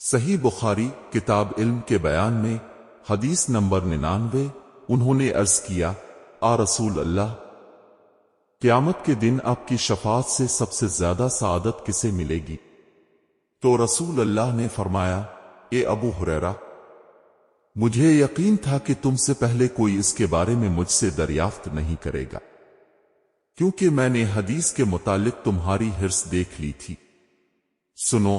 सही बुखारी किताब इल्म के बयान में हदीस नंबर 99। उन्होंने अर्ज किया, आ रसूल अल्लाह, क़यामत के दिन आपकी शफाअत से सबसे ज्यादा सआदत किसे मिलेगी? तो रसूल अल्लाह ने फरमाया, ए अबू हुरैरा, मुझे यकीन था कि तुमसे पहले कोई इसके बारे में मुझसे दरियाफ्त नहीं करेगा, क्योंकि मैंने हदीस के मुतालिक तुम्हारी हिर्स देख ली थी। सुनो,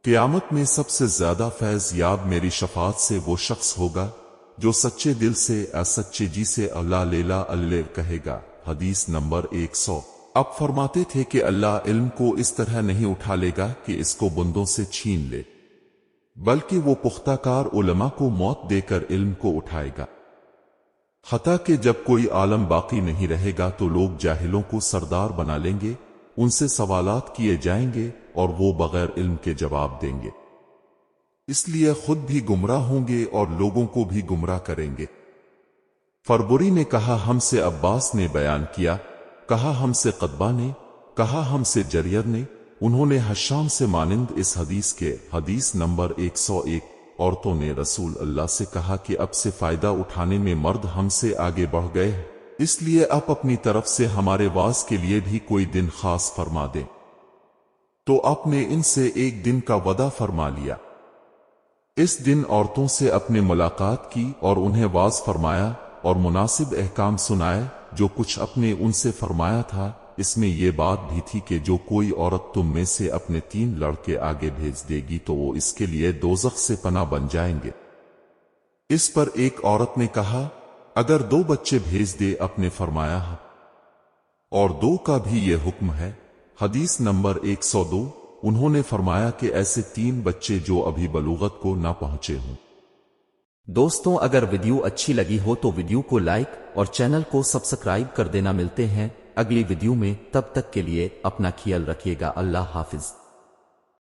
क़यामत में सबसे ज्यादा फैज याब मेरी शफाअत से वो शख्स होगा जो सच्चे दिल से सच्चे जी से अल्लाह लेला अल्ले कहेगा। हदीस नंबर 100। अब फरमाते थे कि अल्लाह इल्म को इस तरह नहीं उठा लेगा कि इसको बंदों से छीन ले, बल्कि वो पुख्ताकार उलमा को मौत देकर इल्म को उठाएगा। हता कि जब कोई आलम बाकी नहीं रहेगा तो लोग जाहिलों को सरदार बना लेंगे, उनसे सवालात किए जाएंगे और वो बगैर इल्म के जवाब देंगे, इसलिए खुद भी गुमराह होंगे और लोगों को भी गुमराह करेंगे। फरबुरी ने कहा, हमसे अब्बास ने बयान किया, कहा हमसे कतबा ने, कहा हमसे जरियर ने, उन्होंने हशाम से मानिंद इस हदीस के। हदीस नंबर 101। औरतों ने रसूल अल्लाह से कहा कि अब से फायदा उठाने में मर्द हमसे आगे बढ़ गए हैं, इसलिए आप अपनी तरफ से हमारे वाज के लिए भी कोई दिन खास फरमा दें। तो आपने इनसे एक दिन का वदा फरमा लिया। इस दिन औरतों से अपने मुलाकात की और उन्हें वाज फरमाया और मुनासिब अहकाम सुनाए जो कुछ अपने उनसे फरमाया था। इसमें यह बात भी थी कि जो कोई औरत तुम में से अपने 3 लड़के आगे भेज देगी तो वो इसके लिए दोज़ख से पनाह बन जाएंगे। इस पर एक औरत ने कहा, अगर 2 बच्चे भेज दे अपने फरमाया है, और 2 का भी ये हुक्म है। हदीस नंबर 102। उन्होंने फरमाया कि ऐसे 3 बच्चे जो अभी बलूगत को ना पहुंचे हों। दोस्तों, अगर वीडियो अच्छी लगी हो तो वीडियो को लाइक और चैनल को सब्सक्राइब कर देना। मिलते हैं अगली वीडियो में, तब तक के लिए अपना ख्याल रखिएगा। अल्लाह हाफिज।